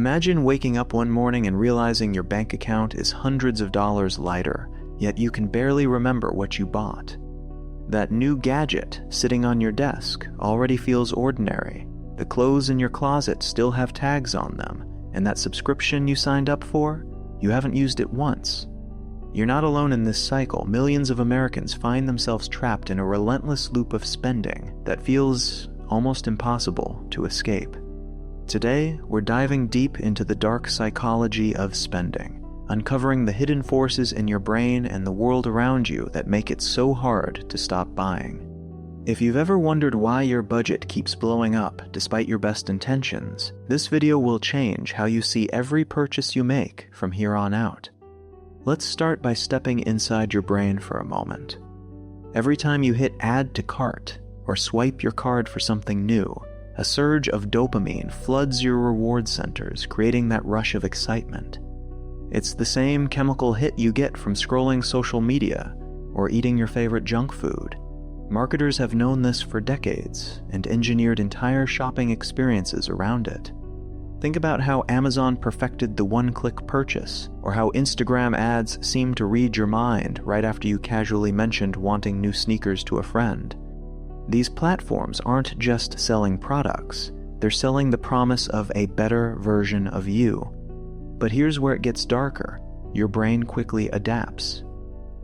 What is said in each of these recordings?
Imagine waking up one morning and realizing your bank account is hundreds of dollars lighter, yet you can barely remember what you bought. That new gadget sitting on your desk already feels ordinary. The clothes in your closet still have tags on them, and that subscription you signed up for, you haven't used it once. You're not alone in this cycle. Millions of Americans find themselves trapped in a relentless loop of spending that feels almost impossible to escape. Today, we're diving deep into the dark psychology of spending, uncovering the hidden forces in your brain and the world around you that make it so hard to stop buying. If you've ever wondered why your budget keeps blowing up despite your best intentions, this video will change how you see every purchase you make from here on out. Let's start by stepping inside your brain for a moment. Every time you hit add to cart or swipe your card for something new, a surge of dopamine floods your reward centers, creating that rush of excitement. It's the same chemical hit you get from scrolling social media or eating your favorite junk food. Marketers have known this for decades and engineered entire shopping experiences around it. Think about how Amazon perfected the one-click purchase, or how Instagram ads seem to read your mind right after you casually mentioned wanting new sneakers to a friend. These platforms aren't just selling products, they're selling the promise of a better version of you. But here's where it gets darker. Your brain quickly adapts.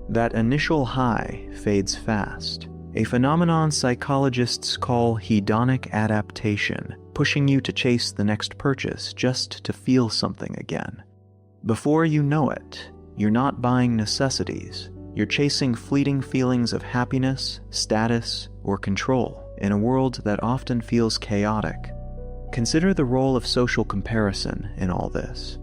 That initial high fades fast, a phenomenon psychologists call hedonic adaptation, pushing you to chase the next purchase just to feel something again. Before you know it, you're not buying necessities. You're chasing fleeting feelings of happiness, status, or control in a world that often feels chaotic. Consider the role of social comparison in all this.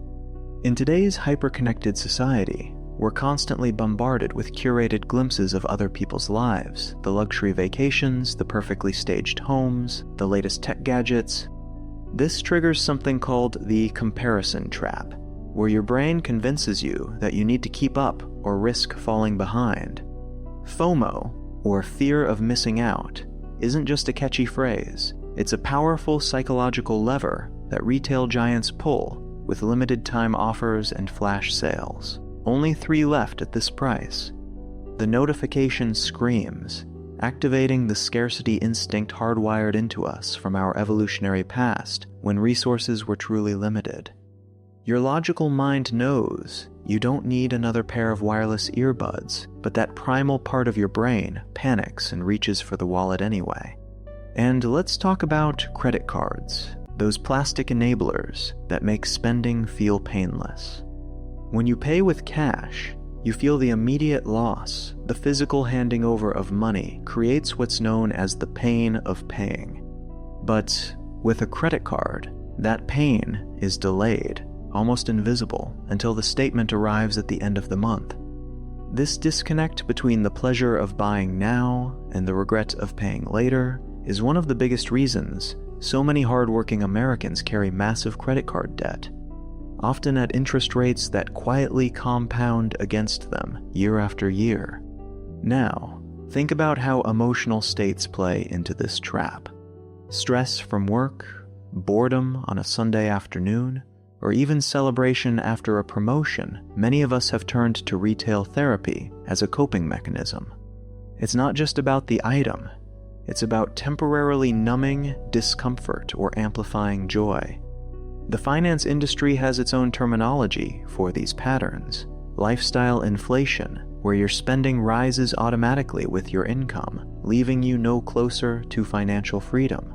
In today's hyper-connected society, we're constantly bombarded with curated glimpses of other people's lives, the luxury vacations, the perfectly staged homes, the latest tech gadgets. This triggers something called the comparison trap, where your brain convinces you that you need to keep up or risk falling behind. FOMO, or fear of missing out, isn't just a catchy phrase. It's a powerful psychological lever that retail giants pull with limited time offers and flash sales. Only 3 left at this price. The notification screams, activating the scarcity instinct hardwired into us from our evolutionary past when resources were truly limited. Your logical mind knows you don't need another pair of wireless earbuds, but that primal part of your brain panics and reaches for the wallet anyway. And let's talk about credit cards, those plastic enablers that make spending feel painless. When you pay with cash, you feel the immediate loss. The physical handing over of money creates what's known as the pain of paying. But with a credit card, that pain is delayed, almost invisible, until the statement arrives at the end of the month. This disconnect between the pleasure of buying now and the regret of paying later is one of the biggest reasons so many hardworking Americans carry massive credit card debt, often at interest rates that quietly compound against them year after year. Now, think about how emotional states play into this trap. Stress from work, boredom on a Sunday afternoon, or even celebration after a promotion. Many of us have turned to retail therapy as a coping mechanism. It's not just about the item, it's about temporarily numbing discomfort or amplifying joy. The finance industry has its own terminology for these patterns. Lifestyle inflation, where your spending rises automatically with your income, leaving you no closer to financial freedom.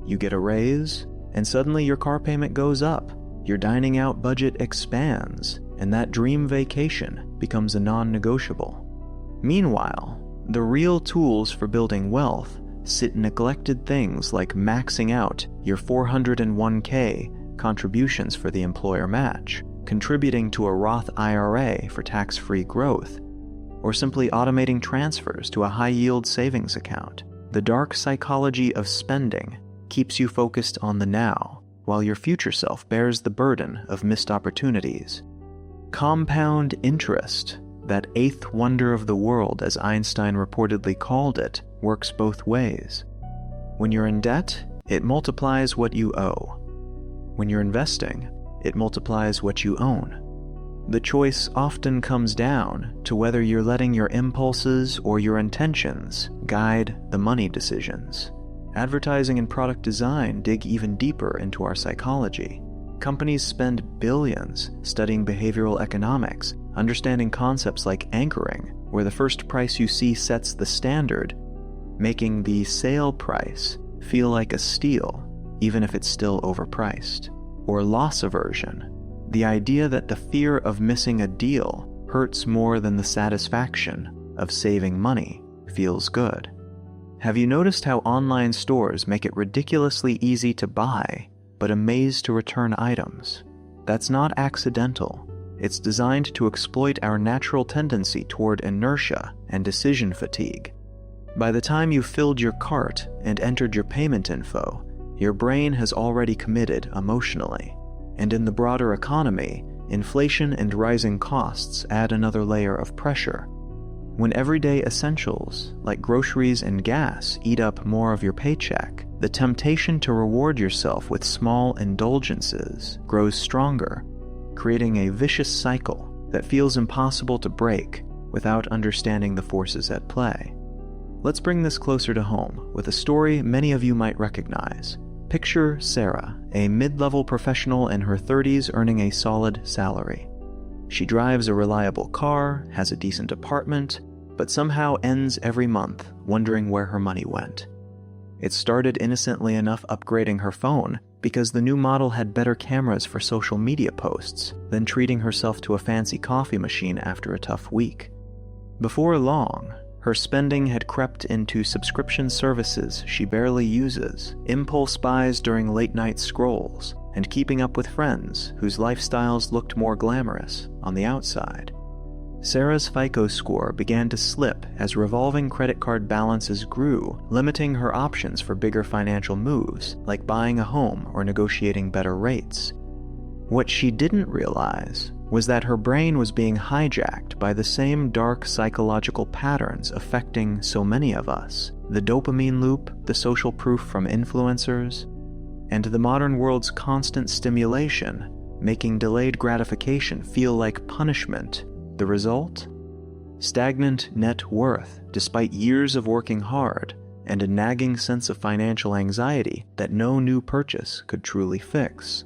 You get a raise, and suddenly your car payment goes up, your dining out budget expands, and that dream vacation becomes a non-negotiable. Meanwhile, the real tools for building wealth sit in neglected things like maxing out your 401k contributions for the employer match, contributing to a Roth IRA for tax-free growth, or simply automating transfers to a high-yield savings account. The dark psychology of spending keeps you focused on the now, while your future self bears the burden of missed opportunities. Compound interest, that eighth wonder of the world as Einstein reportedly called it, works both ways. When you're in debt, it multiplies what you owe. When you're investing, it multiplies what you own. The choice often comes down to whether you're letting your impulses or your intentions guide the money decisions. Advertising and product design dig even deeper into our psychology. Companies spend billions studying behavioral economics, understanding concepts like anchoring, where the first price you see sets the standard, making the sale price feel like a steal, even if it's still overpriced. Or loss aversion, the idea that the fear of missing a deal hurts more than the satisfaction of saving money feels good. Have you noticed how online stores make it ridiculously easy to buy, but a maze to return items? That's not accidental. It's designed to exploit our natural tendency toward inertia and decision fatigue. By the time you've filled your cart and entered your payment info, your brain has already committed emotionally. And in the broader economy, inflation and rising costs add another layer of pressure. When everyday essentials, like groceries and gas, eat up more of your paycheck, the temptation to reward yourself with small indulgences grows stronger, creating a vicious cycle that feels impossible to break without understanding the forces at play. Let's bring this closer to home with a story many of you might recognize. Picture Sarah, a mid-level professional in her 30s earning a solid salary. She drives a reliable car, has a decent apartment, but somehow ends every month wondering where her money went. It started innocently enough upgrading her phone because the new model had better cameras for social media posts than treating herself to a fancy coffee machine after a tough week. Before long, her spending had crept into subscription services she barely uses, impulse buys during late-night scrolls, and keeping up with friends whose lifestyles looked more glamorous on the outside. Sarah's FICO score began to slip as revolving credit card balances grew, limiting her options for bigger financial moves, like buying a home or negotiating better rates. What she didn't realize was that her brain was being hijacked by the same dark psychological patterns affecting so many of us: the dopamine loop, the social proof from influencers, and the modern world's constant stimulation, making delayed gratification feel like punishment. The result? Stagnant net worth, despite years of working hard, and a nagging sense of financial anxiety that no new purchase could truly fix.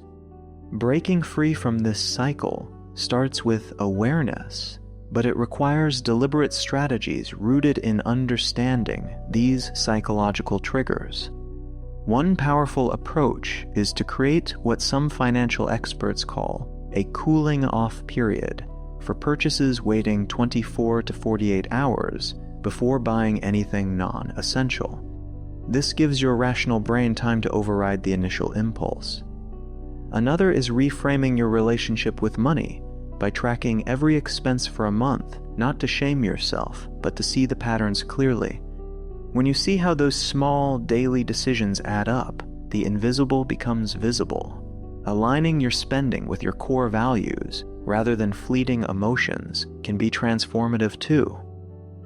Breaking free from this cycle starts with awareness, but it requires deliberate strategies rooted in understanding these psychological triggers. One powerful approach is to create what some financial experts call a cooling off period for purchases waiting 24 to 48 hours before buying anything non-essential. This gives your rational brain time to override the initial impulse. Another is reframing your relationship with money by tracking every expense for a month, not to shame yourself, but to see the patterns clearly. When you see how those small daily decisions add up, the invisible becomes visible. Aligning your spending with your core values, rather than fleeting emotions, can be transformative too.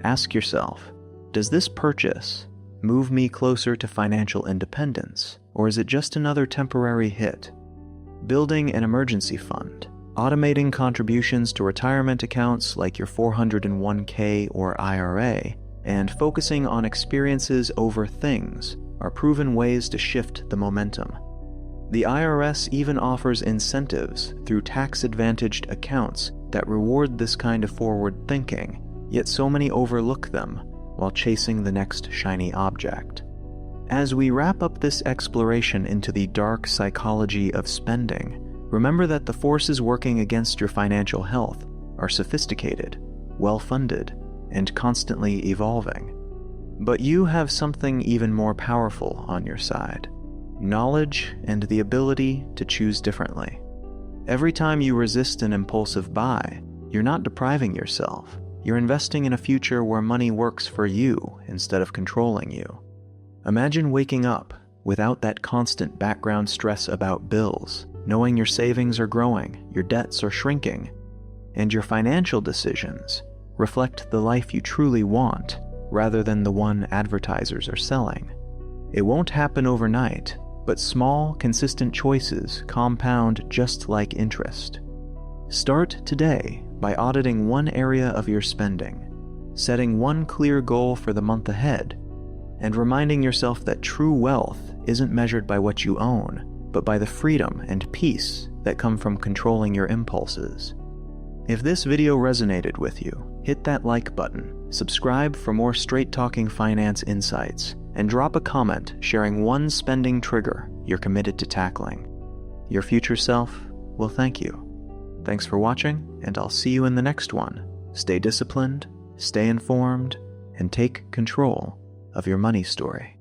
Ask yourself, does this purchase move me closer to financial independence, or is it just another temporary hit? Building an emergency fund, automating contributions to retirement accounts like your 401k or IRA, and focusing on experiences over things are proven ways to shift the momentum. The IRS even offers incentives through tax-advantaged accounts that reward this kind of forward thinking, yet so many overlook them while chasing the next shiny object. As we wrap up this exploration into the dark psychology of spending, remember that the forces working against your financial health are sophisticated, well-funded, and constantly evolving. But you have something even more powerful on your side: knowledge and the ability to choose differently. Every time you resist an impulsive buy, you're not depriving yourself. You're investing in a future where money works for you instead of controlling you. Imagine waking up without that constant background stress about bills, knowing your savings are growing, your debts are shrinking, and your financial decisions reflect the life you truly want rather than the one advertisers are selling. It won't happen overnight, but small, consistent choices compound just like interest. Start today by auditing one area of your spending, setting one clear goal for the month ahead, and reminding yourself that true wealth isn't measured by what you own, but by the freedom and peace that come from controlling your impulses. If this video resonated with you, hit that like button, subscribe for more straight-talking finance insights, and drop a comment sharing one spending trigger you're committed to tackling. Your future self will thank you. Thanks for watching, and I'll see you in the next one. Stay disciplined, stay informed, and take control of your money story.